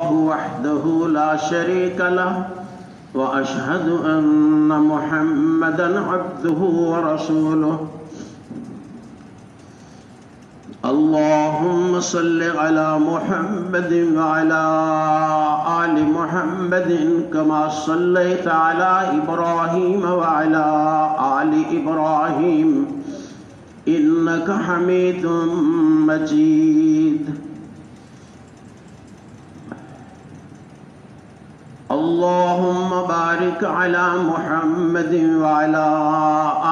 وحده لا شريك له وأشهد أن محمدا عبده ورسوله. اللهم صل على محمد وعلى آل محمد كما صليت على إبراهيم وعلى آل إبراهيم إنك حميد مجيد. اللهم بارك على محمد وعلى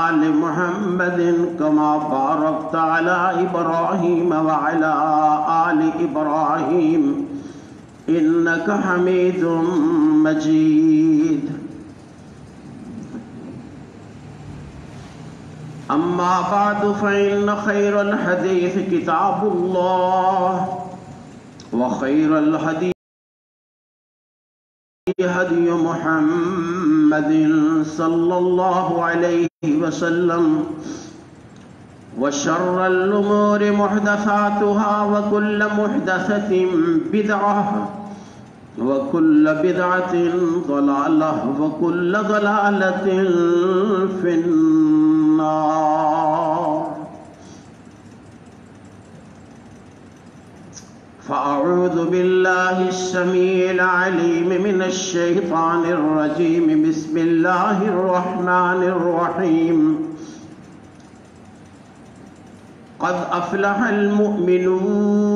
آل محمد كما باركت على إبراهيم وعلى آل إبراهيم إنك حميد مجيد. أما بعد فإن خير الحديث كتاب الله وخير الهدي هدي محمد صلى الله عليه وسلم وشر الأمور محدثاتها وكل محدثة بدعة وكل بدعة ضلالة وكل ضلالة في النار. فأعوذ بالله السميع العليم من الشيطان الرجيم. بسم الله الرحمن الرحيم. قد أفلح المؤمنون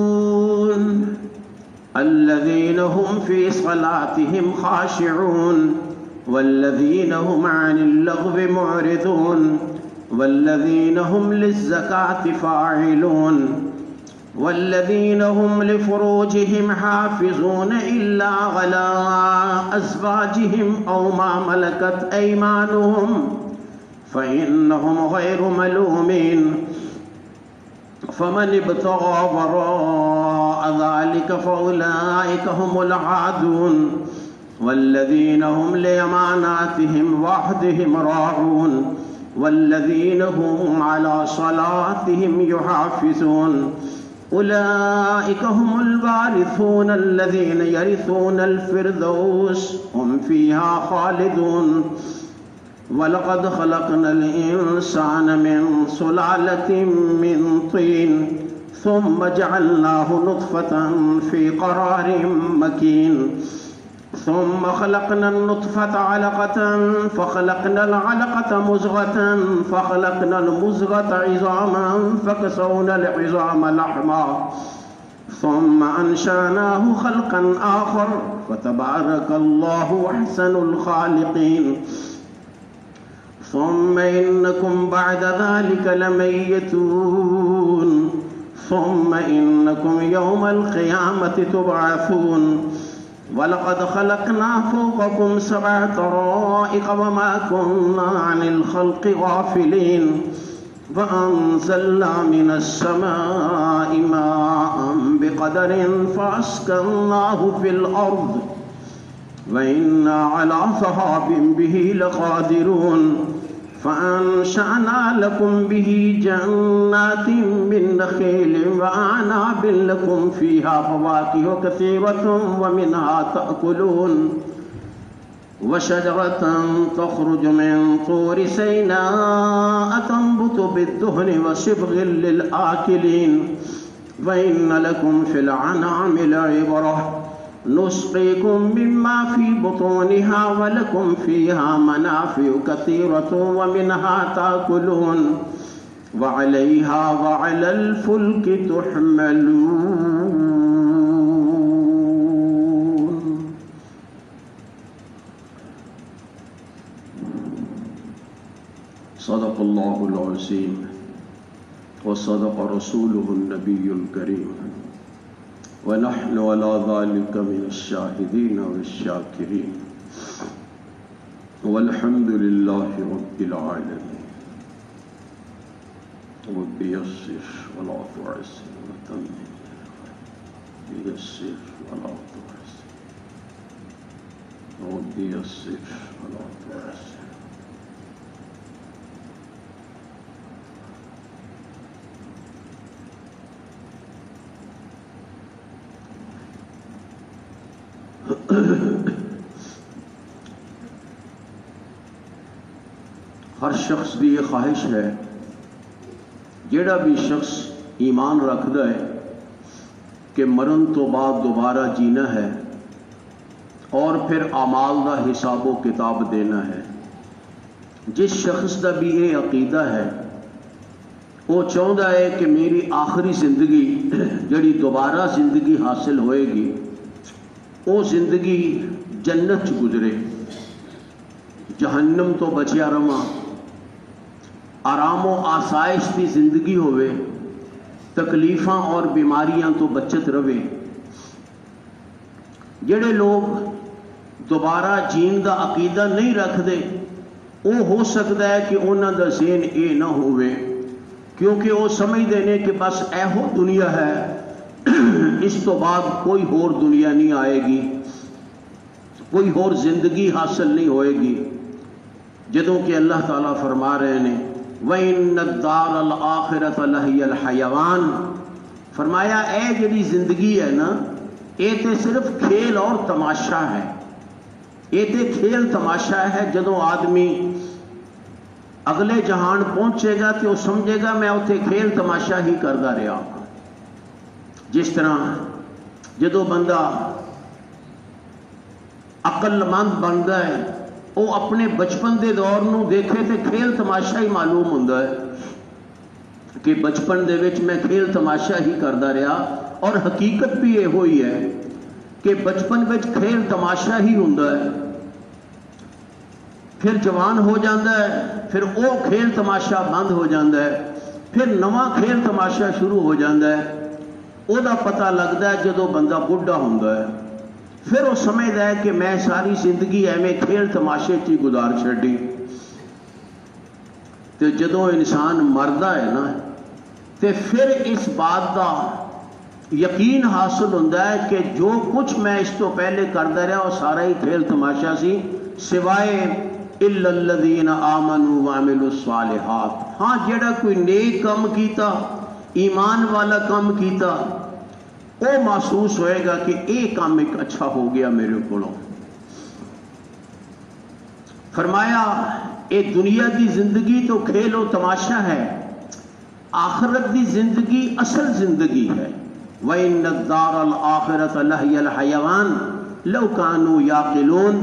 الذين هم في صلاتهم خاشعون والذين هم عن اللغو معرضون والذين هم للزكاة فاعلون والذين هم لفروجهم حافظون إلا على أزواجهم أو ما ملكت أيمانهم فإنهم غير ملومين. فمن ابتغى وراء ذلك فأولئك هم العادون والذين هم لأماناتهم وعهدهم راعون والذين هم على صلاتهم يحافظون. أولئك هم الوارثون الذين يرثون الفردوس هم فيها خالدون. ولقد خلقنا الإنسان من سلالة من طين ثم جعلناه نطفة في قرار مكين ثم خلقنا النطفة علقة فخلقنا العلقة مزغة فخلقنا المزغة عظاما فكسونا العظام لحما ثم أنشأناه خلقا آخر فتبارك الله أحسن الخالقين. ثم إنكم بعد ذلك لميتون ثم إنكم يوم القيامة تبعثون. ولقد خلقنا فوقكم 7 طرائق وما كنا عن الخلق غافلين فأنزلنا من السماء ماء بقدر فأسكناه في الأرض وإنا على ذهاب به لقادرون. فأنشأنا لكم به جنات من نخيل وأعناب لكم فيها فواكه كثيرة ومنها تأكلون وشجرة تخرج من طور سيناء تنبت بالدهن وصبغ للآكلين. وإن لكم في الأنعام لعبرة نسقيكم مما في بطونها ولكم فيها منافع كثيرة ومنها تأكلون وعليها وعلى الفلك تحملون. صدق الله العظيم وصدق رسوله النبي الكريم ونحن على ذلك من الشاهدين والشاكرين والحمد لله رب العالمين. رب يسر ولا تعسر وتمم يسر ولا تعسر رب يسر ولا تعسر. ہر شخص کی یہ خواہش ہے، جیڑا بھی شخص ایمان رکھتا ہے کہ مرن تو بعد دوبارہ جینا ہے اور پھر اعمال کا حساب و کتاب دینا ہے، جس شخص کا بھی یہ عقیدہ ہے وہ چاہتا ہے کہ میری آخری زندگی جڑی دوبارہ زندگی حاصل ہوئے گی وہ زندگی جنت چ گزرے، جہنم تو بچیا رواں، آرام و آسائش کی زندگی ہوئے، تکلیفاں اور بیماریاں تو بچت رہے۔ جڑے لوگ دوبارہ جین کا عقیدہ نہیں رکھتے وہ ہو سکتا ہے کہ انہوں کا ذہن یہ نہ ہوئے، کیونکہ وہ سمجھتے ہیں کہ بس ایہو دنیا ہے، اس تو بعد کوئی اور دنیا نہیں آئے گی، کوئی اور زندگی حاصل نہیں ہوئے گی، جدوں کہ اللہ تعالیٰ فرما رہے ہیں وَإِنَّ الدَّارَ الْآخِرَةَ لَهِيَ الْحَيَوَانُ، فرمایا اے جڑی زندگی ہے نا یہ تے صرف کھیل اور تماشا ہے، یہ تے کھیل تماشا ہے۔ جدوں آدمی اگلے جہان پہنچے گا تو وہ سمجھے گا میں اتنے کھیل تماشا ہی کرتا رہا۔ جس طرح جدوں بندہ عقل مند بنتا ہے وہ اپنے بچپن دے دور نو دیکھے تو کھیل تماشا ہی معلوم ہوتا ہے کہ بچپن دے وچ میں کھیل تماشا ہی کرتا رہا، اور حقیقت بھی یہ ہوئی ہے کہ بچپن وچ کھیل تماشا ہی ہوتا ہے، پھر جوان ہو جاتا ہے، پھر وہ کھیل تماشا بند ہو جاتا ہے، پھر نواں کھیل تماشا شروع ہو جاتا ہے۔ وہ پتہ لگتا ہے جدو بندہ بڑھا ہوتا ہے، پھر وہ سمجھتا ہے کہ میں ساری زندگی ایویں کھیل تماشے چی گزار چھڈی۔ تو جدو انسان مردا ہے نا تو پھر اس بات کا یقین حاصل ہوتا ہے کہ جو کچھ میں اس تو پہلے کرتا رہا وہ سارا ہی کھیل تماشا سی، سوائے الا الذین آمنوا وعملوا الصالحات۔ ہاں جڑا کوئی نیک کام کیتا، ایمان والا کام کیتا، وہ محسوس ہوئے گا کہ یہ کام ایک اچھا ہو گیا میرے کو۔ فرمایا اے دنیا دی زندگی تو کھیل و تماشا ہے، آخرت دی زندگی اصل زندگی ہے۔ وَإِنَّ الدَّارَ الْآخِرَةَ لَهِيَ الْحَيَوَانُ لَوْ كَانُوا يَعْقِلُونَ،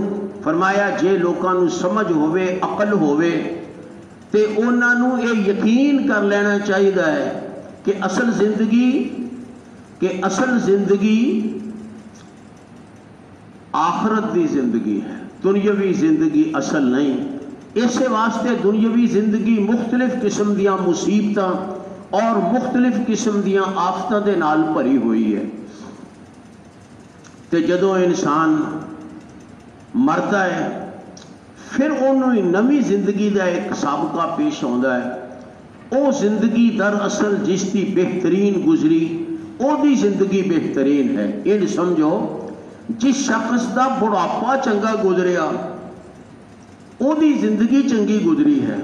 فرمایا جے لوکاں سمجھ ہوئے، عقل ہوئے تے انہوں یہ یقین کر لینا چاہیے کہ اصل زندگی آخرت دی زندگی ہے، دنیاوی زندگی اصل نہیں۔ اس واسطے دنیاوی زندگی مختلف قسم دیاں مصیبتاں اور مختلف قسم دیاں آفتاں دے نال بھری ہوئی ہے۔ تے جدوں انسان مرتا ہے پھر انہوں نوی زندگی دا ایک سابقہ پیش ہوتا ہے۔ وہ زندگی دراصل جس کی بہترین گزری وہ دی زندگی بہترین ہے۔ یہ سمجھو جس شخص دا بڑھاپا چنگا گزریا وہ دی زندگی چنگی گزری ہے،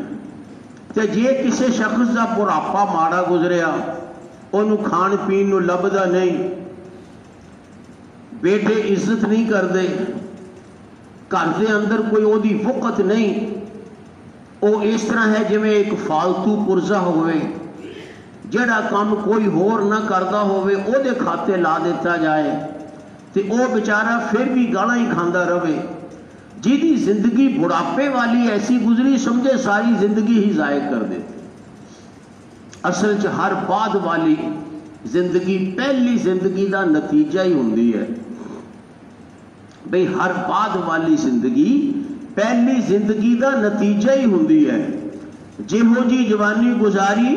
تے جے کسی شخص دا بڑھاپا ماڑا گزریا، انہوں کھان پین نو لبدا نہیں، بیٹے عزت نہیں کرتے، گھر دے اندر کوئی وہ دی وقت نہیں، وہ اس طرح ہے جویں ایک فالتو پرزا ہوئے، جڑا کام کوئی ہور نہ کرتا ہوئے او دے کھاتے لا دیتا جائے تے او بیچارہ پھر بھی گالاں ہی کھاندا رہے۔ جیدی زندگی بڑھاپے والی ایسی گزری سمجھے ساری زندگی ہی ضائع کر دیتے۔ اصل چ ہر بعد والی زندگی پہلی زندگی دا نتیجہ ہی ہوندی ہے۔ بھئی ہر بعد والی زندگی پہلی زندگی دا نتیجہ ہی ہوندی ہے۔ جہو جی جوانی گزاری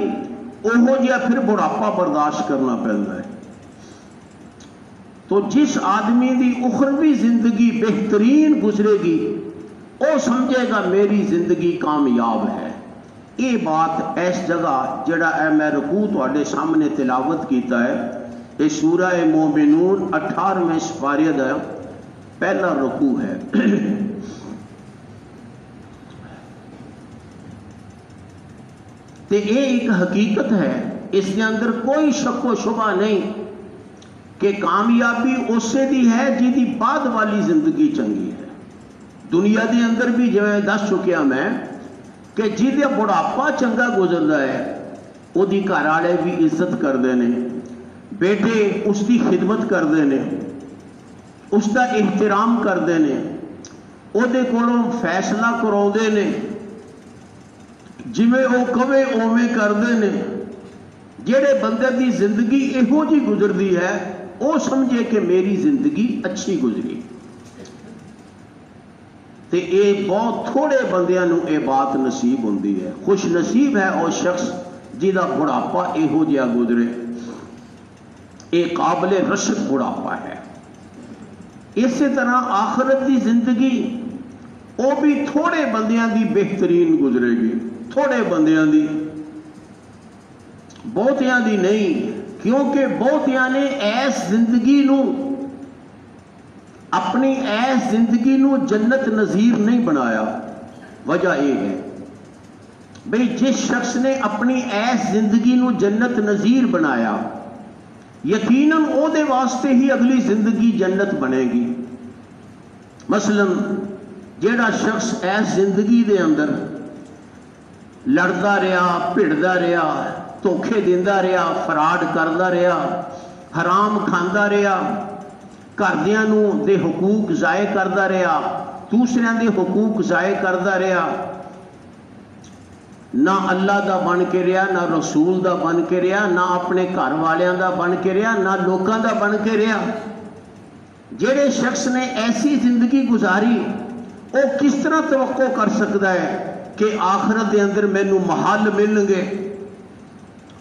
اوہو جیا پھر بڑھاپا برداشت کرنا پڑتا ہے۔ تو جس آدمی دی اخروی زندگی بہترین گزرے گی وہ سمجھے گا میری زندگی کامیاب ہے۔ یہ بات اس جگہ جڑا میں رکوع تواڈے سامنے تلاوت کیتا ہے، یہ سورہ مومنون 18ویں سپارے دا پہلا رکوع ہے۔ تے یہ ایک حقیقت ہے، اس کے اندر کوئی شک و شبہ نہیں کہ کامیابی اسے دی ہے جی بعد والی زندگی چنگی ہے۔ دنیا دے اندر بھی جو دس چکیا میں کہ جی بڑھاپا چنگا گزرتا ہے وہ گھر والے بھی عزت کرتے ہیں، بیٹے اس کی خدمت کرتے ہیں، اس کا احترام کرتے ہیں، وہ فیصلہ کراؤندے نے، جویں وہ کہے اوویں کرتے ہیں۔ جہے بندے کی زندگی یہو جی گزرتی ہے وہ سمجھے کہ میری زندگی اچھی گزری۔ تے اے بہت تھوڑے بندیاں نوں اے بات نصیب ہوندی ہے۔ خوش نصیب ہے وہ شخص جہاں بڑھاپا یہو جہا گزرے، اے قابل رشک بڑھاپا ہے۔ اسی طرح آخرت کی زندگی وہ بھی تھوڑے بندیاں دی بہترین گزرے گی، تھوڑے بندیاں دی، بہتیاں دی نہیں، کیونکہ بہتیاں نے ایس زندگی نو اپنی ایس زندگی نو جنت نظیر نہیں بنایا۔ وجہ یہ ہے بھئی جس شخص نے اپنی ایس زندگی نو جنت نظیر بنایا یقیناً او دے واسطے ہی اگلی زندگی جنت بنے گی۔ مثلا جیڑا شخص ایس زندگی دے اندر لڑتا رہا، بھڑتا رہا، دھوکھے دیندا رہا، فراڈ کرتا رہا، حرام کھاندا رہا، گھردیاں نو دے حقوق ضائع کرتا رہا، دوسرے دے حقوق ضائع کرتا رہا، نہ اللہ دا بن کے رہا، نہ رسول دا بن کے رہا، نہ اپنے گھر والیاں دا بن کے رہا، نہ لوکاں دا بن کے رہا۔ جہے شخص نے ایسی زندگی گزاری وہ کس طرح توقع کر سکتا ہے کہ آخرت دے اندر مینوں محل ملن گے،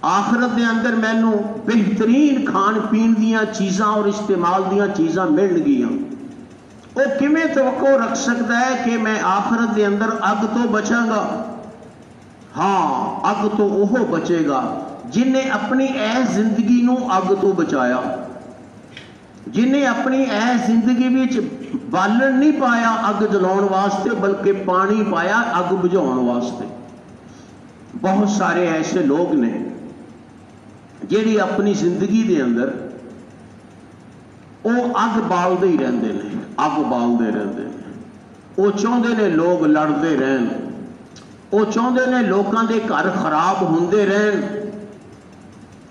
آخرت دے اندر مینوں بہترین کھان پین دیاں چیزاں اور استعمال دیاں چیزاں ملن گیاں؟ وہ کیویں توقع رکھ سکتا ہے کہ میں آخرت دے اندر اگ تو بچاں گا؟ ہاں، اگ تو وہ بچے گا جن نے اپنی ایس زندگی نو اگ تو بچایا، جن نے اپنی ایس زندگی وچ بالن نہیں پایا اگ جلاؤن واسطے بلکہ پانی پایا اگ بجھاؤن واسطے۔ بہت سارے ایسے لوگ نے جہی اپنی زندگی دے اندر وہ اگ بالدے ہی رہندے نے، اگ بالدے رہندے نے، وہ چاہتے نے لوگ لڑتے رہن، وہ چاہتے نے لوگوں کے گھر خراب ہوندے رہن،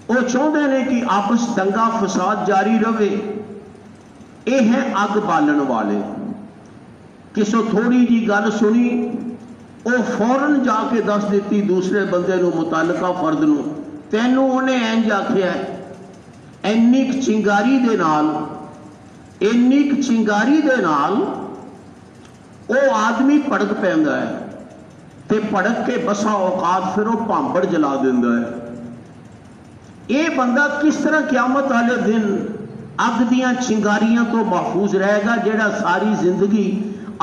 وہ چاہتے نے کہ آپس دنگا فساد جاری رہے۔ یہ ہے اگ بالن والے۔ کسو تھوڑی جی گل سنی وہ فوراً جا کے دس دیتی دوسرے بندے نو، متعلقہ فرد نو، تینوں انہیں انج آکھیا ہے۔ اینی چنگاری دے نال، اینی چنگاری دے نال وہ آدمی بھڑک پیندا ہے تے بھڑک کے بسا اوقات پھر وہ پانبڑ جلا دیندا ہے۔ یہ بندہ کس طرح قیامت والے دن اگ دیاں چنگاریاں تو محفوظ رہے گا جڑا ساری زندگی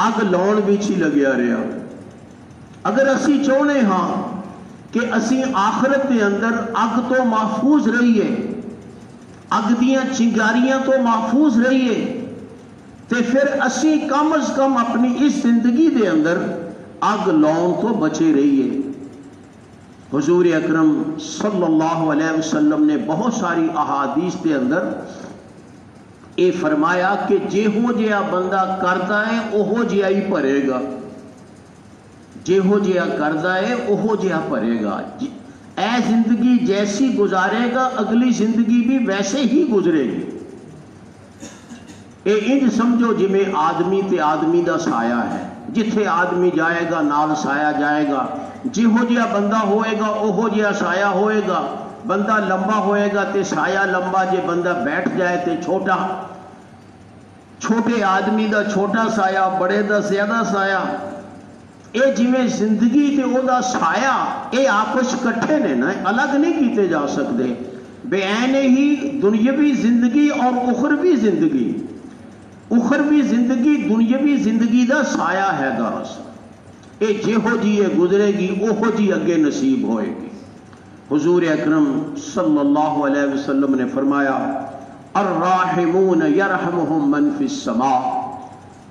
اگ لاؤن وچ ہی لگیا رہا؟ اگر اسی چاہنے ہاں کہ اسی آخرت کے اندر اگ تو محفوظ رہیے، اگ دیاں چنگاریاں تو محفوظ رہیے، تے پھر اسی کم از کم اپنی اس زندگی دے اندر اگ لاؤن تو بچے رہیے۔ حضور اکرم صلی اللہ علیہ وسلم نے بہت ساری احادیث کے اندر یہ فرمایا کہ جہو جہا بندہ کرتا ہے اوہو جہا ہی بھرے گا، جہو جہا کرتا ہے اوہو جہا بھرے گا۔ اے زندگی جیسی گزارے گا اگلی زندگی بھی ویسے ہی گزرے گی۔ اے انج سمجھو جی میں آدمی تے آدمی دا سایہ ہے، جتھے آدمی جائے گا نال سایہ جائے گا، جہو جہا بندہ ہوئے گا اوہو جہا سایہ ہوئے گا۔ بندہ لمبا ہوئے گا تے سایہ لمبا، جے بندہ بیٹھ جائے تے چھوٹا، چھوٹے آدمی دا چھوٹا سایہ، بڑے دا زیادہ سایہ۔ اے جویں زندگی تے او دا سایہ اے آپس کٹھے نے نا، الگ نہیں کیتے جا سکتے۔ بے عین ہی دنیاوی زندگی اور اخروی زندگی، اخروی زندگی دنیاوی زندگی دا سایہ ہے دراصل۔ اے جہو جی یہ گزرے گی اوہو جی اگے نصیب ہوئے گی۔ حضور اکرم صلی اللہ علیہ وسلم نے فرمایا الراحمون یرحمہم من فی السماء،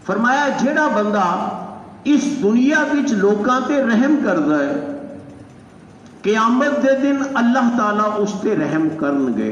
فرمایا جیڑا بندہ اس دنیا وچ لوکاں تے رحم کردا ہے قیامت دے دن اللہ تعالیٰ اس تے رحم کرن گے۔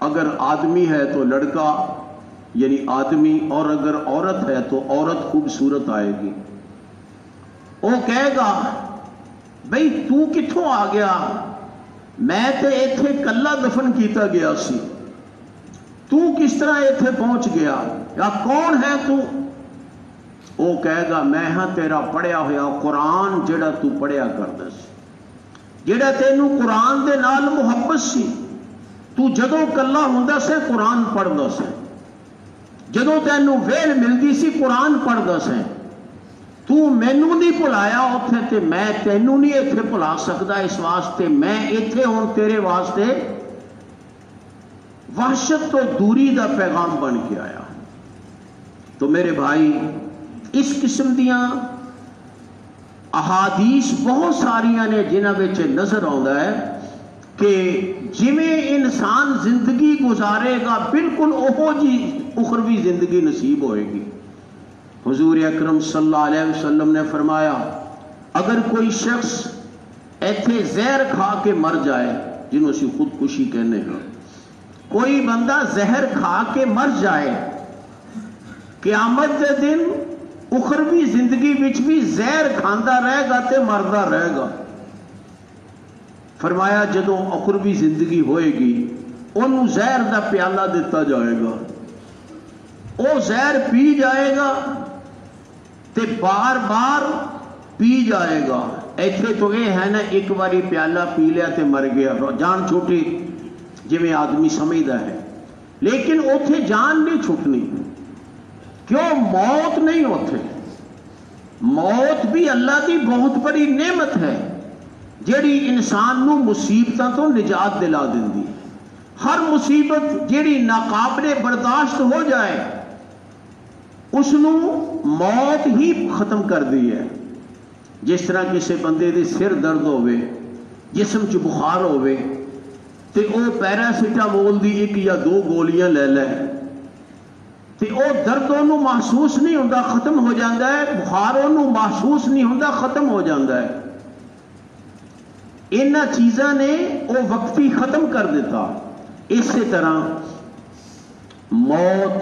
اگر آدمی ہے تو لڑکا یعنی آدمی، اور اگر عورت ہے تو عورت خوبصورت آئے گی۔ وہ کہے گا بھئی تو کتھوں آ گیا، میں تے ایتھے کلا دفن کیتا گیا سی، تو کس طرح ایتھے پہنچ گیا، یا کون ہے تو؟ وہ کہے گا میں ہاں تیرا پڑھیا ہویا قرآن جڑا تو پڑھیا کردا سی، جڑا تینوں قرآن دے نال محبت سی، تو جدوں کلا ہوندا سے قرآن پڑھدا سے، جدوں تینوں ویل ملدی سی قرآن پڑھدا سے، تو مینوں نہیں بھلایا اتنے تے میں تینوں نہیں ایتھے بھلا سکدا، اس واسطے میں ایتھے ہوں تیرے واسطے وحشت تو دوری دا پیغام بن کے آیا۔ تو میرے بھائی اس قسم دیاں احادیث بہت ساریاں نے جنہاں وچ نظر آਉਂدا ہے کہ جویں انسان زندگی گزارے گا بالکل اوہو جی اخروی زندگی نصیب ہوئے گی۔ حضور اکرم صلی اللہ علیہ وسلم نے فرمایا اگر کوئی شخص ایتھے زہر کھا کے مر جائے، جنہوں سے خودکشی کہنے ہیں، کوئی بندہ زہر کھا کے مر جائے، قیامت دے دن اخروی زندگی وچ بھی زہر کھاندا رہے گا تے مردا رہے گا۔ فرمایا جدوں اخروی زندگی ہوئے گی انہوں زہر دا پیالہ دیتا جائے گا، وہ زہر پی جائے گا تے بار بار پی جائے گا۔ ایتھے تو یہ ہے نا ایک باری پیالہ پی لیا تے مر گیا، جان چھوٹی جویں آدمی سمجھدا ہے، لیکن اوتھے جان نہیں چھٹنی، کیوں؟ موت نہیں ہوتے۔ موت بھی اللہ کی بہت بڑی نعمت ہے جیڑی انسان نو مصیبتاں تو نجات دلا دیندی۔ ہر مصیبت جیڑی ناقابل برداشت ہو جائے اس نو موت ہی ختم کر دی ہے۔ جس طرح کسی بندے دے سر درد ہوئے، جسم چ بخار ہوئے تے او پیراسیٹامول دی 1 یا 2 گولیاں لے لے تے او درد انہوں محسوس نہیں ہوتا، ختم ہو جاتا ہے، بخار انہوں محسوس نہیں ہوتا، ختم ہو جاتا ہے۔ انہاں چیزاں نے او وقتی ختم کر دیتا۔ اسی طرح موت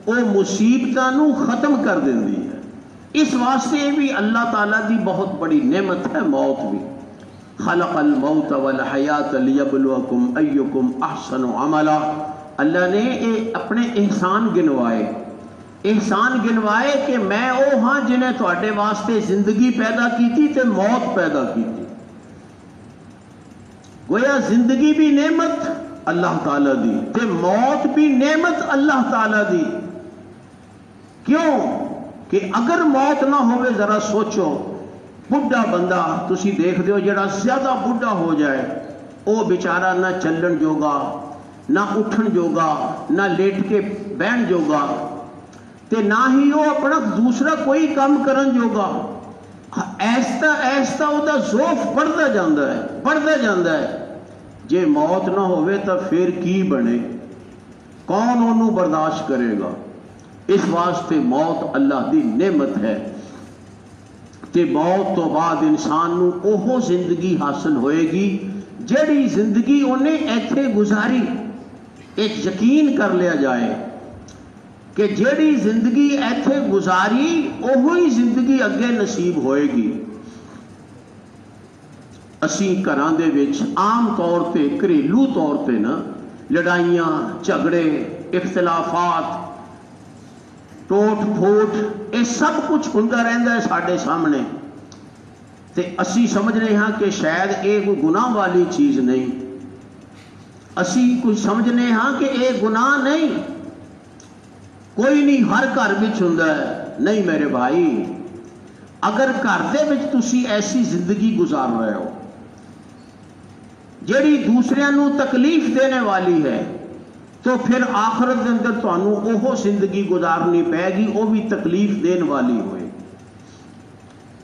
او مصیبتاں نو ختم کر دیندی ہے۔ اس واسطے بھی اللہ تعالیٰ دی بہت بڑی نعمت ہے موت بھی۔ خلق الموت والحیات لیبلوکم ایکم احسن عملا، اللہ نے اپنے احسان گنوائے کہ میں او ہاں جنہیں تواڈے واسطے زندگی پیدا کی تے موت پیدا کی۔ گویا زندگی بھی نعمت اللہ تعالیٰ دی تے موت بھی نعمت اللہ تعالیٰ دی۔ کیوں کہ اگر موت نہ ہوئے، ذرا سوچو، بڑھا بندہ تسی دیکھ دیو جڑا زیادہ بڑھا ہو جائے او بیچارہ نہ چلن جوگا، نہ اٹھن جوگا، نہ لیٹ کے بہن جوگا، تے نہ ہی وہ اپنا دوسرا کوئی کام کرن جوگا۔ ایستا ایستا وہ دا ذوف بڑھتا جاندہ ہے۔ جے موت نہ ہوئے تو پھر کی بنے، کون انہوں برداشت کرے گا؟ اس واسطے موت اللہ دی نعمت ہے کہ موت تو بعد انسان نو اوہو زندگی حاصل ہوئے گی جڑی زندگی انہیں ایتھے گزاری۔ ایک یقین کر لیا جائے کہ جیڑی زندگی ایتھے گزاری اوہی زندگی اگے نصیب ہوئے گی۔ اسی گھراں دے وچ عام طور تے گھریلو طور تے نا لڑائیاں، جھگڑے، اختلافات، ٹوٹ پھوٹ، یہ سب کچھ ہوندا رہندا ہے ساڈے سامنے، تے اسی سمجھ رہے ہاں کہ شاید یہ کوئی گناہ والی چیز نہیں، اسی کوئی سمجھنے ہاں کہ یہ گناہ نہیں، کوئی نہیں، ہر گھر وچ ہوندا ہے۔ نہیں میرے بھائی، اگر گھر دے وچ تسی ایسی زندگی گزار رہے ہو جیڑی دوسریاں نو تکلیف دینے والی ہے، تو پھر آخرت دے اندر تانوں اوہو زندگی گزارنی پے گی، وہ بھی تکلیف دین والی ہوئے۔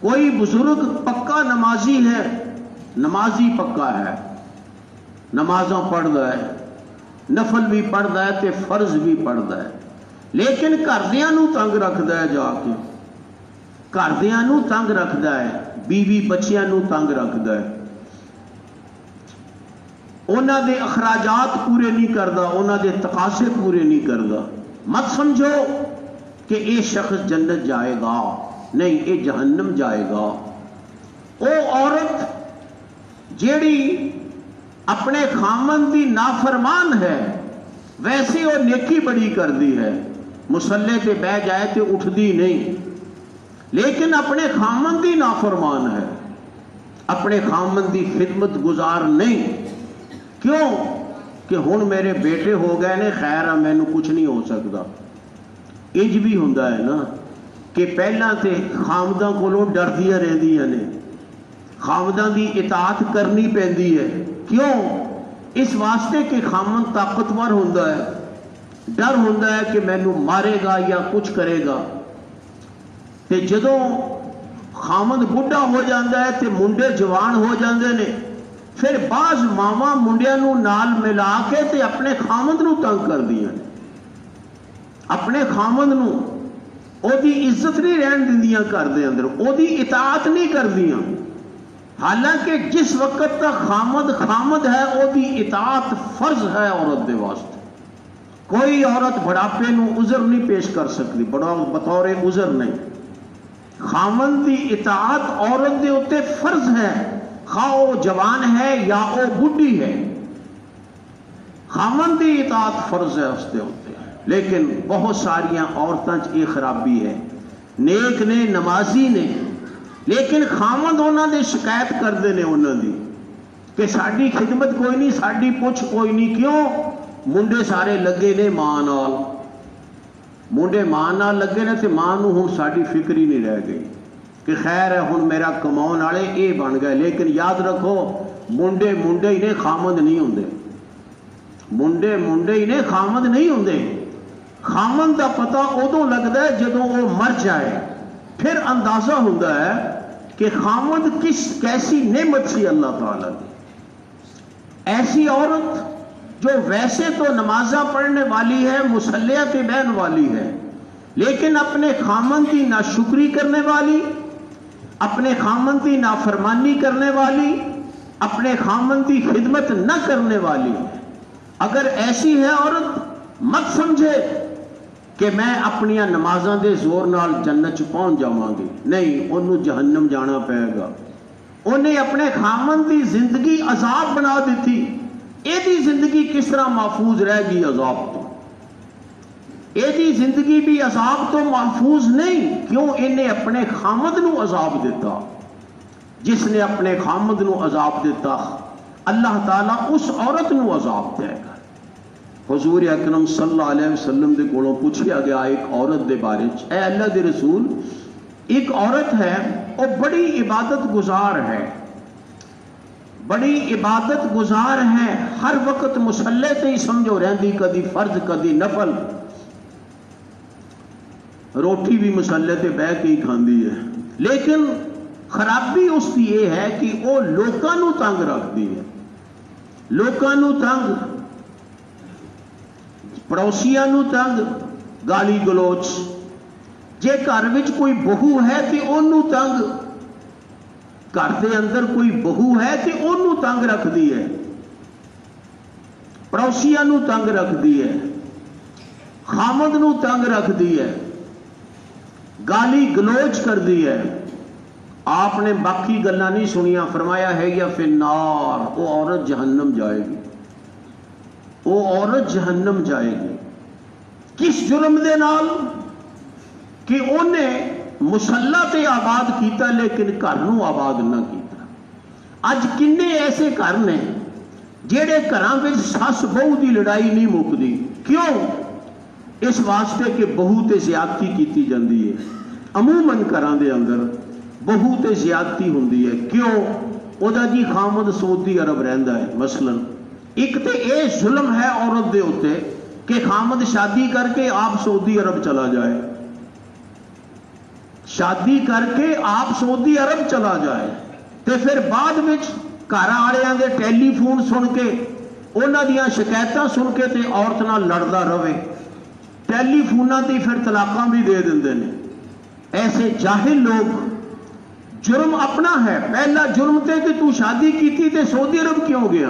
کوئی بزرگ پکا نمازی ہے، نمازی پکا ہے، نمازاں پڑھدا ہے، نفل بھی پڑھدا ہے تے فرض بھی پڑھدا ہے، لیکن گھردیاں نو تنگ رکھدا ہے، جا کے گھردیاں نو تنگ رکھدا ہے، بیوی بچیاں نو تنگ رکھدا ہے۔ انہاں دے اخراجات پورے نہیں کردا، انہاں دے تقاضے پورے نہیں کردا، مت سمجھو کہ یہ شخص جنت جائے گا، نہیں، یہ جہنم جائے گا۔ او عورت جیڑی اپنے خامن دی نافرمان ہے، ویسے وہ نیکی بڑی کردی ہے، مصلے تے بہ جائے تے اٹھدی نہیں، لیکن اپنے خامن دی نافرمان ہے، اپنے خامن دی خدمت گزار نہیں۔ کیوں؟ کہ ہن میرے بیٹے ہو گئے نے، خیر مینوں کچھ نہیں ہو سکتا۔ انج بھی ہوندا ہے نا کہ پہلاں تے خامداں کولوں ڈردیاں رہندیاں نے، خامداں دی اطاعت کرنی پیندی ہے۔ کیوں؟ اس واسطے کہ خامن طاقتور ہوندا ہے، ڈر ہوندا ہے کہ مینوں مارے گا یا کچھ کرے گا۔ تے جدوں خامد بڈھا ہو جاندہ ہے تے منڈے جوان ہو جاندے نے، پھر بعض ماواں منڈیاں نو نال ملا کے تے اپنے خامد نو تنگ کر دیاں، اپنے خامد نو او دی عزت نہیں رہن دیندیاں گھر دے اندر، او دی اطاعت نہیں کر دیاں، حالانکہ جس وقت تک خامد ہے او دی اطاعت فرض ہے عورت دے واسطے۔ کوئی عورت بڑھاپے نو عذر نہیں پیش کر سکتی، بطور عذر نہیں۔ خامن دی اطاعت عورت دے اتے فرض ہے، خواہ او جوان ہے یا او بڈھی ہے، خامن دی اطاعت فرض ہے اس دے اتے۔ لیکن بہت ساریاں عورتاں چ یہ خرابی ہے، نیک نے، نمازی نے، لیکن خامد انہاں دے شکایت کردے نے انہاں دی کہ ساڈی خدمت کوئی نہیں، ساڈی پوچھ کوئی نہیں۔ کیوں؟ منڈے سارے لگے نے ماں نال، منڈے ماں نال لگے نے تے ماں نو ہن ساڈی فکر ہی نہیں رہ گئی کہ خیر ہے ہن میرا کماؤن والے اے بن گئے۔ لیکن یاد رکھو منڈے منڈے ہی نے، خامد نہیں ہوندے، منڈے منڈے ہی نے، خامد نہیں ہوندے۔ خامد دا پتہ ادوں لگدا ہے جدوں وہ مر جائے، پھر اندازہ ہوندا ہے کہ خامد کیسی نعمت سی اللہ تعالیٰ دی۔ ایسی عورت جو ویسے تو نمازاں پڑھنے والی ہے، مصلیہ پہ بہن والی ہے، لیکن اپنے خامن کی ناشکری کرنے والی، اپنے خامن کی نافرمانی کرنے والی، اپنے خامن کی خدمت نہ کرنے والی، اگر ایسی ہے عورت، مت سمجھے کہ میں اپنی نمازاں دے زور نال جنت پہنچ جاواں گی، نہیں، انہوں جہنم جانا پے گا۔ انہیں اپنے خامن دی زندگی عذاب بنا دیتی، اے دی زندگی کس طرح محفوظ رہ گئی عذاب تو؟ اے دی زندگی بھی عذاب تو محفوظ نہیں۔ کیوں؟ انہیں اپنے خامد نو عذاب دیتا۔ جس نے اپنے خامد نو عذاب دیتا، اللہ تعالیٰ اس عورت نو عذاب دے گا۔ حضور اکرم صلی اللہ علیہ وسلم دے کولوں پوچھیا گیا ایک عورت دے بارے، اے اللہ دے رسول، ایک عورت ہے وہ بڑی عبادت گزار ہے، بڑی عبادت گزار ہے، ہر وقت مصلے تے ہی سمجھو رہندی، کدی فرض کدی نفل، روٹی بھی مصلے تے بہ کے ہی کھاندی ہے، لیکن خرابی اس کی یہ ہے کہ وہ لوکاں نو تنگ رکھتی ہے، لوکاں نو تنگ، پڑوسیاں نو تنگ، گالی گلوچ، جے گھر وچ کوئی بہو ہے تے اونوں تنگ، گھر دے اندر کوئی بہو ہے تے اونوں تنگ رکھ دی ہے، پڑوسیاں نو تنگ رکھ دی ہے، خامد نو تنگ رکھ دی ہے، گالی گلوچ کر دی ہے۔ آپ نے باقی گلاں نہیں سنیاں، فرمایا ہے یا فی النار، وہ عورت جہنم جائے گی، وہ عورت جہنم جائے گی۔ کس جرم دے نال؟ کہ انہیں مصلی تے آباد کیتا لیکن گھر نو آباد نہ کیتا۔ اج کنے ایسے گھر نے جیڑے گھراں وچ سس بہو دی لڑائی نہیں مکدی، کیوں؟ اس واسطے کہ بہو تے زیادتی کیتی جاندی ہے، عموماً گھراں دے اندر بہو تے زیادتی ہوندی ہے۔ کیوں؟ او دا جی خامد سعودی عرب رہندا ہے مثلا، ایک تے اے ظلم ہے عورت دے ہوتے کہ خامد شادی کر کے آپ سعودی عرب چلا جائے، شادی کر کے آپ سعودی عرب چلا جائے، تے پھر بعد وچ گھر والےاں دے ٹیلی فون سن کے، انہاں دیاں شکایتاں سن کے تے عورت نال لڑدا رہے، ٹیلی فوناں تے پھر طلاقاں بھی دے دیندے نے۔ ایسے جاہل لوگ، جرم اپنا ہے، پہلا جرم تے کہ تو شادی کیتی تے سعودی عرب کیوں گیا؟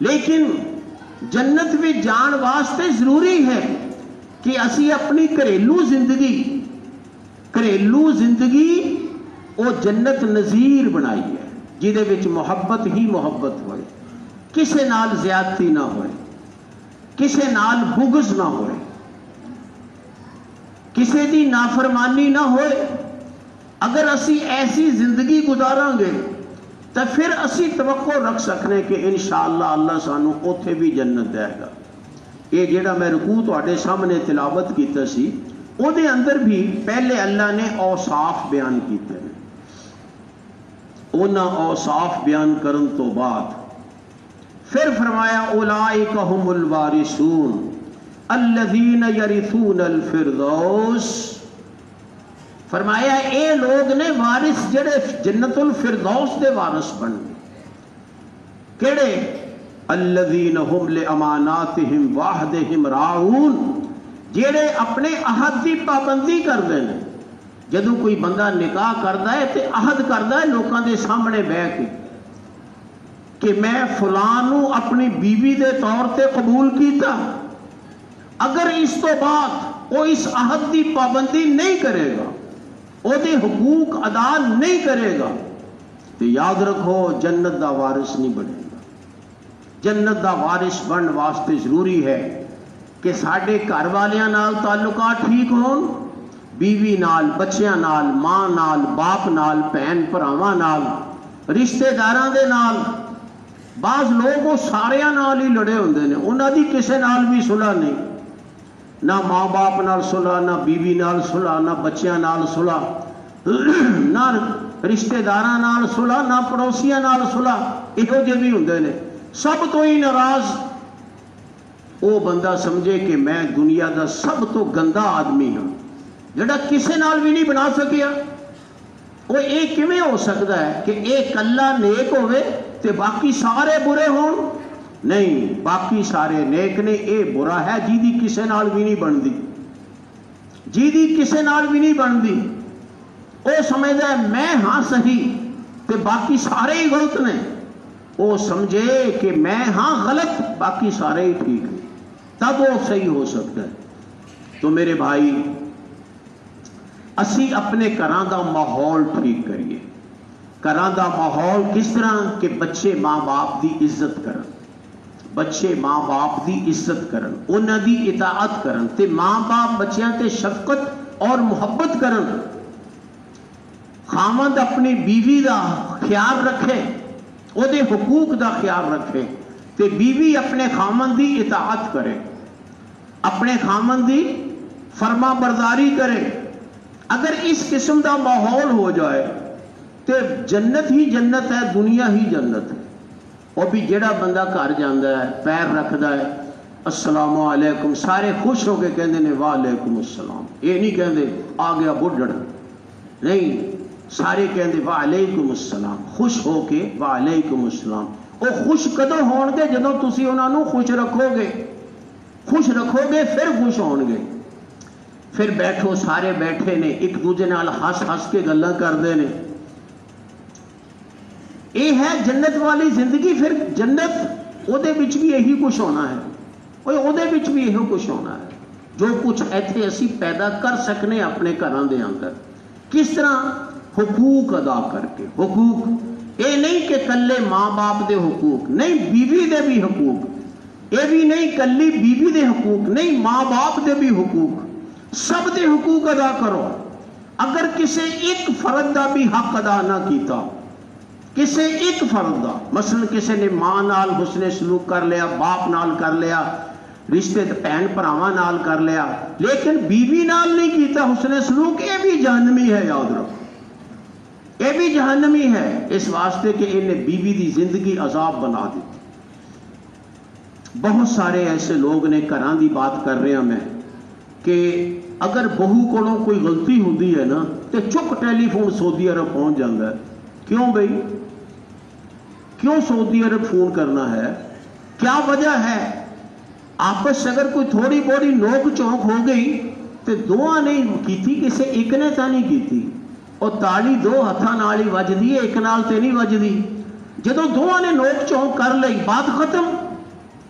لیکن جنت میں جان واسطے ضروری ہے کہ اسی اپنی گھریلو زندگی وہ جنت نظیر بنائی ہے، جہدے وچ محبت ہی محبت ہوئے، کسے نال زیادتی نہ ہوئے، کسے نال بغض نہ ہوئے، کسے دی نافرمانی نہ ہوئے۔ اگر اسی ایسی زندگی گزاراں گے تو پھر اسی توقع رکھ سکنے کہ انشاءاللہ اللہ سانو اوتھے بھی جنت دے گا۔ یہ جڑا میں رکوع تواڈے سامنے تلاوت کیتا سی، او دے اندر بھی پہلے اللہ نے اوصاف بیان کیتے ہیں۔ انہاں اوصاف بیان کرن تو بعد پھر فرمایا اولئک هم الوارثون الذین یرثون الفردوس، فرمایا اے لوگ نے وارث جڑے جنت الفردوس دے وارث بن گئے۔ کیڑے؟ الذین هم لاماناتہم وعہدہم راعون، جڑے اپنے عہد کی پابندی کرتے ہیں۔ جدو کوئی بندہ نکاح کرتا ہے تو عہد کرتا ہے لوگوں کے سامنے بہ کے کہ میں فلان اپنی بیوی دے طور تے قبول کیتا، اگر اس تو بعد وہ اس عہد کی پابندی نہیں کرے گا، وہ دے حقوق ادا نہیں کرے گا، تو یاد رکھو جنت دا وارث نہیں بنے گا۔ جنت دا وارث بن واسطے ضروری ہے کہ ساڈے گھر والیاں نال تعلقات ٹھیک ہون، بیوی نال، بچیاں نال، ماں نال، باپ نال، بہن بھراواں نال، رشتے داراں دے نال۔ بعض لوگ وہ ساریاں نال ہی لڑے ہوندے نے، انہاں دی کسے نال بھی صلح نہیں، نہ ماں باپ نال صلح، نہ بیوی نال صلح، نہ بچیاں نال صلح، نہ رشتے داراں نال صلح، نہ پڑوسیاں نال صلح، یہو جے بھی ہوندے نے۔ سب تو ہی ناراض وہ بندہ سمجھے کہ میں دنیا دا سب تو گندا آدمی ہوں، جڑا کسے نال بھی نہیں بنا سکیا۔ وہ یہ کیویں ہو سکتا ہے کہ ایک کلا نیک ہوئے تے باقی سارے برے ہون؟ نہیں، باقی سارے نیک نے، اے برا ہے جیدی کسے نال بھی نہیں بندی، جیدی کسے نال بھی نہیں بندی۔ وہ سمجھدا ہے میں ہاں صحیح تے باقی سارے ہی غلط نے، وہ سمجھے کہ میں ہاں غلط باقی سارے ہی ٹھیک ہیں، تب وہ صحیح ہو سکتا ہے۔ تو میرے بھائی، اسی اپنے گھراں دا ماحول ٹھیک کریے۔ گھراں دا ماحول کس طرح کہ بچے ماں باپ دی عزت کرن، بچے ماں باپ دی عزت کرن، انہاں دی اطاعت کرن، تے ماں باپ بچیاں تے شفقت اور محبت کرن۔ خاوند اپنی بیوی دا خیال رکھے، او دے حقوق دا خیال رکھے، تے بیوی اپنے خاوند دی اطاعت کرے، اپنے خاوند دی فرما برداری کرے۔ اگر اس قسم دا ماحول ہو جائے تو جنت ہی جنت ہے، دنیا ہی جنت ہے۔ وہ بھی جڑا بندہ گھر جاندا ہے، پیر رکھدا ہے، السلام علیکم، سارے خوش ہو کے کہندے نے وعلیکم السلام، یہ نہیں کہندے آ گیا بڈھڑ، نہیں، سارے کہندے وعلیکم السلام، خوش ہو کے وعلیکم السلام۔ وہ خوش کدوں ہون گے؟ جدوں تسی انہاں نوں خوش رکھو گے، خوش رکھو گے پھر خوش ہون گے۔ پھر بیٹھو، سارے بیٹھے نے، ایک دوجے نال ہس ہس کے گلاں کردے نے، یہ ہے جنت والی زندگی۔ پھر جنت وہ دے وچ بھی یہی کچھ ہونا ہے، وہ دے وچ بھی یہی کچھ ہونا ہے جو کچھ ایتھے اسی پیدا کر سکنے اپنے گھراں دے اندر۔ کس طرح؟ حقوق ادا کر کے۔ حقوق یہ نہیں کہ کلے ماں باپ دے حقوق نہیں، بیوی دے بھی حقوق، یہ بھی نہیں کلی بیوی دے حقوق نہیں، ماں باپ دے بھی حقوق، سب دے حقوق ادا کرو۔ اگر کسی ایک فرد دا بھی حق ادا نہ کیتا، کسی ایک فرد دا، مثلا کسی نے ماں نال حسن سلوک کر لیا، باپ نال کر لیا، رشتے بہن بھراواں نال کر لیا، لیکن بیوی نال نہیں کیتا حسن سلوک، یہ بھی جہنمی ہے، یاد رکھو، یہ بھی جہنمی ہے، اس واسطے کہ انہیں بیوی دی زندگی عذاب بنا دی۔ بہت سارے ایسے لوگ نے، گھراں دی بات کر رہا میں، کہ اگر بہو کو کوئی غلطی ہوتی ہے نا تو چک ٹیلی فون سعودی عرب پہنچ جاتا ہے۔ کیوں بھائی؟ کیوں سعودی عرب فون کرنا ہے؟ کیا وجہ ہے؟ آپس اگر کوئی تھوڑی بڑی نوک چونک ہو گئی تو دونوں نے کی، کسی ایک نے تو نہیں کی، اور تالی دو ہاتھوں نال ہی وجدی ہے، ایک نال تے نہیں وجدی۔ جدوں دونوں نے نوک چونک کر لئی، بات ختم۔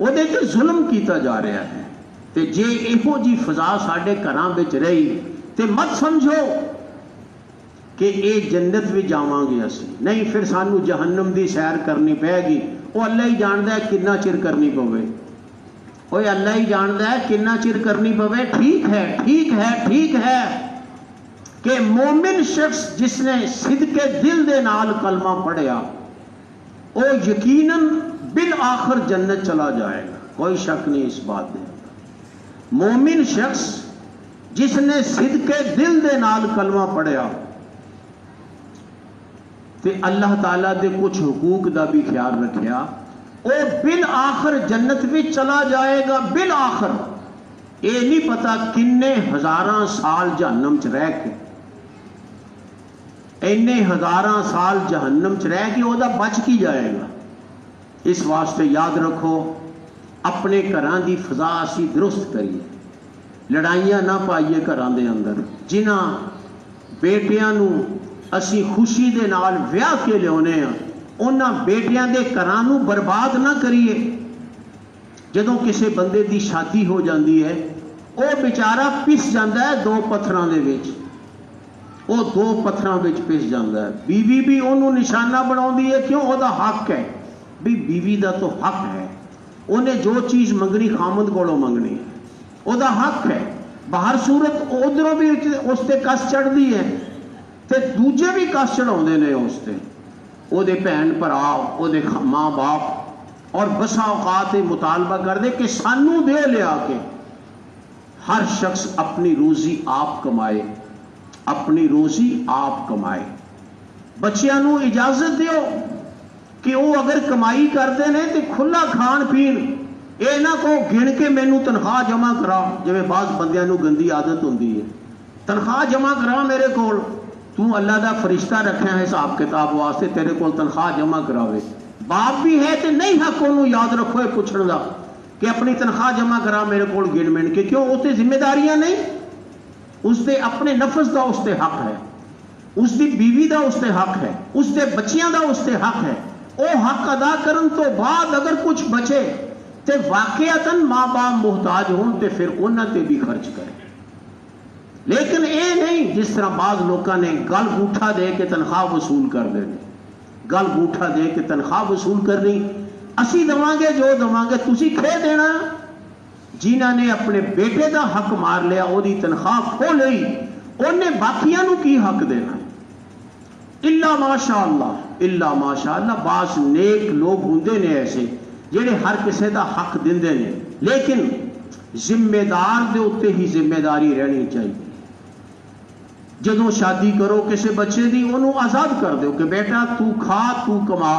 ਉਹਦੇ ਤੇ ਜ਼ੁਲਮ ਕੀਤਾ ਜਾ ਰਿਹਾ ਹੈ। ਤੇ ਜੇ ਇਹੋ ਜੀ ਫਜ਼ਾ ਸਾਡੇ ਘਰਾਂ ਵਿੱਚ ਰਹੀ ਤੇ ਮਤ ਸਮਝੋ کہ اے جنت بھی جاواں گے اسی، نہیں پھر سانو جہنم دی سیر کرنی پائے گی۔ وہ اللہ ہی جاندا ہے کتنا چر کرنی پوے، وہ اللہ ہی جاندا ہے کتنا چر کرنی پوے۔ ٹھیک ہے ٹھیک ہے ٹھیک ہے کہ مومن شخص جس نے صدق دل دے نال کلمہ پڑھیا وہ یقیناً بالآخر جنت چلا جائے گا، کوئی شک نہیں اس بات میں۔ مومن شخص جس نے صدق دل دے نال کلمہ پڑھیا تے اللہ تعالیٰ دے کچھ حقوق دا بھی خیال رکھیا، وہ بالآخر جنت بھی چلا جائے گا۔ بالآخر یہ نہیں پتا کنے ہزاراں سال جہنم چ رہ کے، اینے ہزاراں سال جہنم چ رہ کے وہ بچ کی جائے گا۔ اس واسطے یاد رکھو اپنے گھراں دی فضا اسی درست کریے، لڑائیاں نہ پائیے گھراں دے اندر۔ جنہاں بیٹیاں نو اسی خوشی دے نال ویاہ کے لیاونے ہاں انہاں بیٹیاں دے گھراں نو برباد نہ کریے۔ جدوں کسے بندے دی شادی ہو جاندی ہے وہ بیچارہ پس جاندا ہے دو پتھراں دے وچ، وہ دو پتھراں وچ پس جاندا ہے۔ بیوی بھی انہوں نشانہ بناؤندی ہے، کیوں؟ وہ دا حق ہے بھی، بیوی دا تو حق ہے، انہیں جو چیز منگنی خامند کولوں منگنی ہے، وہ دا حق ہے۔ باہر صورت ادھروں بھی اس تے کس چڑھدی ہے تے دوجے بھی کس چڑھاؤندے نے اس تے، وہ دے بہن بھرا، وہ دے ماں باپ، اور بسا اوقات مطالبہ کر دے کہ سانو دے لیا کے۔ ہر شخص اپنی روزی آپ کمائے، اپنی روزی آپ کمائے۔ بچیاں نو اجازت دیو کہ وہ اگر کمائی کرتے ہیں تو کھلا کھان پین، اے نہ کو گن کے مینو تنخواہ جمع کرا، جی بعض بندیاں نو گندی عادت ہوندی ہے، تنخواہ جمع کرا میرے کول، تو اللہ دا فرشتہ رکھا ہے حساب کتاب واسطے، تیرے کول تنخواہ جمع کراوے۔ باپ بھی ہے تو نہیں حق انہوں یاد رکھو پوچھنے دا کہ اپنی تنخواہ جمع کرا میرے کول گن من کے، کیوں؟ اس تے ذمہ داریاں نہیں، اس تے اپنے نفس دا اس تے حق ہے، اس دی بیوی دا اس تے حق ہے، اس تے بچیاں دا اس تے حق ہے۔ وہ حق ادا کرن تو بعد اگر کچھ بچے تے واقعتاً ماں باپ محتاج ہون تے پھر انہاں تے بھی خرچ کرے۔ لیکن اے نہیں جس طرح بعض لوگوں نے گل گوٹھا دے کے تنخواہ وصول کر دینی، گل گوٹھا دے کے تنخواہ وصول کرنی، اسی دواں گے جو دواں گے تسی کھے دینا۔ جنہاں نے اپنے بیٹے دا حق مار لیا، وہ دی تنخواہ کھو لئی، انہیں باقیاں نو کی حق دینا؟ الا ماشاء اللہ، الا ماشاء اللہ۔ بعض نیک لوگ ہوندے نے ایسے جڑے ہر کسے دا حق دیندے نے، لیکن ذمہ دار دے اوتے ہی ذمہ داری رہنی چاہیے۔ جدوں شادی کرو کسے بچے دی، انہوں آزاد کر دیو کہ بیٹا تو کھا تو کما،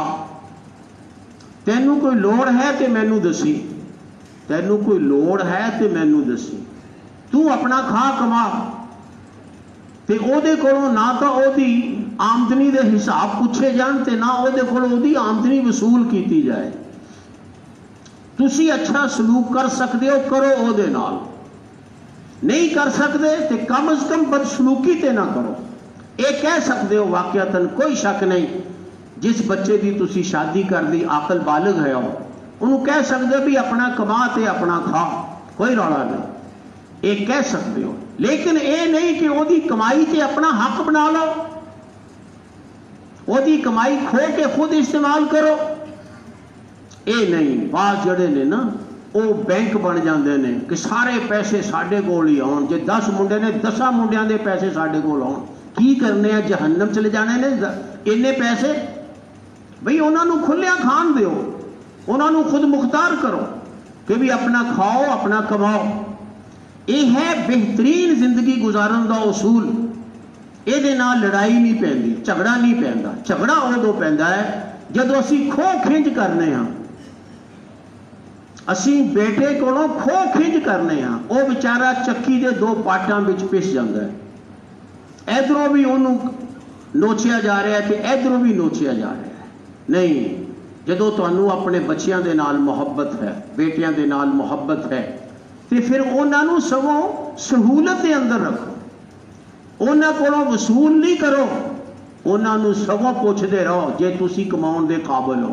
تینوں کوئی لوڑ ہے تے مینوں دسی، تینوں کوئی لوڑ ہے تے مینوں دسی، تو اپنا کھا کما۔ تے او دے کولوں نہ تو او دی آمدنی دے حساب پوچھے جان تے نہ او دے کولوں او دی آمدنی وصول کیتی جائے۔ تسی اچھا سلوک کر سکتے ہو، کرو او دے نال، نہیں کر سکتے تے کم از کم بدسلوکی تے نہ کرو۔ اے کہہ سکتے ہو واقعتاً کوئی شک نہیں، جس بچے دی تسی شادی کر دی عاقل بالغ ہے انہوں کہہ سکتے ہو بھی اپنا کما تے اپنا کھا، کوئی رولا نہیں، اے کہہ سکتے ہو۔ لیکن اے نہیں کہ وہ دی کمائی تے اپنا حق بنا لو، وہ دی کمائی کھو کے خود استعمال کرو، اے نہیں۔ بعض جڑے نے نا وہ بینک بن جاندے نے کہ سارے پیسے ساڈے کول ہی آن، جے 10 منڈے نے 10 منڈیاں دے پیسے ساڈے کول آن، کی کرنے ہیں؟ جہنم چلے جانے نے اننے پیسے؟ بھئی انہاں نو کھلیاں کھان دیو، انہاں نو خود مختار کرو کہ بھی اپنا کھاؤ اپنا کماؤ۔ یہ ہے بہترین زندگی گزارن دا اصول۔ یہ لڑائی نہیں پیندی، جھگڑا نہیں پیندا۔ جھگڑا ادو پیندا ہے جدو اسی کھو کھنج کرنے ہاں، اسی بیٹے کولوں کھو کھنج کرنے ہاں، وہ بیچارہ چکی دے 2 پاٹاں وچ پس جاندا ہے، ادھروں بھی انہوں نوچیا جا رہا ہے تے ادھروں بھی نوچیا جا رہا ہے۔ نہیں، جدو تانوں اپنے بچیاں دے نال محبت ہے، بیٹیاں دے نال محبت ہے، تے پھر انہاں نوں سگوں سہولت دے اندر رکھو، انہاں کولوں وصول نہیں کرو، انہاں نوں سگوں پوچھدے رہو جے تسی کماؤن دے قابل ہو،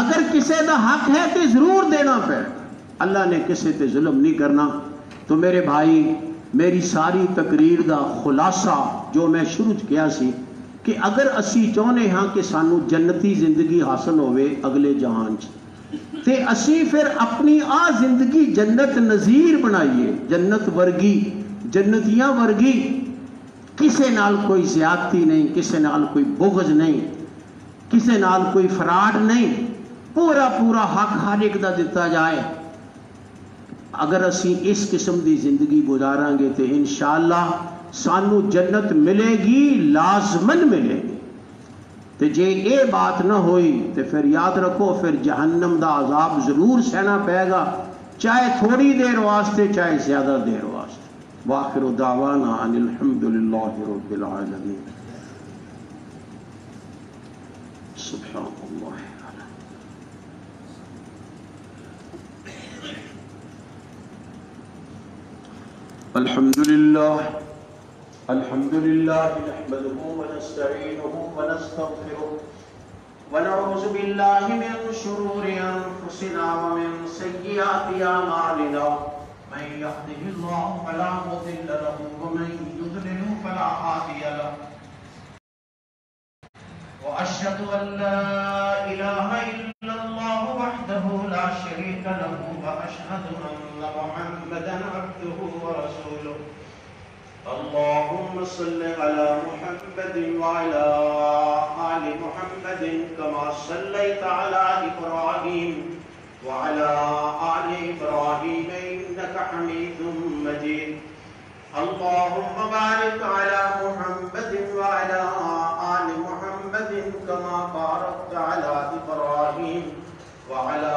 اگر کسی دا حق ہے تو ضرور دینا پڑے. اللہ نے کسی تے ظلم نہیں کرنا. تو میرے بھائی میری ساری تقریر دا خلاصہ جو میں شروع کیا سی کہ اگر اسی چاہنے ہاں کہ سانو جنتی زندگی حاصل ہوئے اگلے جہان تے اسی پھر اپنی زندگی جنت نظیر بنائیے, جنت ورگی, جنتیاں ورگی. کسے نال کوئی زیادتی نہیں, کسے نال کوئی بغض نہیں, کسے نال کوئی فراڈ نہیں, پورا پورا حق ہر ایک دا دیتا جائے. اگر اسی اس قسم دی زندگی گزاراں گے تو انشاءاللہ سانو جنت ملے گی, لازمن ملے گی. تو جے یہ بات نہ ہوئی تو پھر یاد رکھو پھر جہنم دا عذاب ضرور سہنا پائے گا, چاہے تھوڑی دیر واسطے چاہے زیادہ دیر واسطے. وآخر دعوانا ان الحمدللہ رب العالمین. سبحان اللہ. الحمد لله نحمده ونستعينه ونستغفره ونعوذ بالله من شرور أنفسنا ومن سيئات أعمالنا. من يهده الله فلا مضل له ومن يضلل فلا هادي له. وأشهد أن لا إله إلا الله وحده لا شريك له وأشهد أن محمدا عبده ورسوله. اللهم صل على محمد وعلى آل محمد كما صليت على إبراهيم وعلى آل إبراهيم إنك حميد مجيد. اللهم بارك على محمد وعلى آل محمد كما باركت على إبراهيم وعلى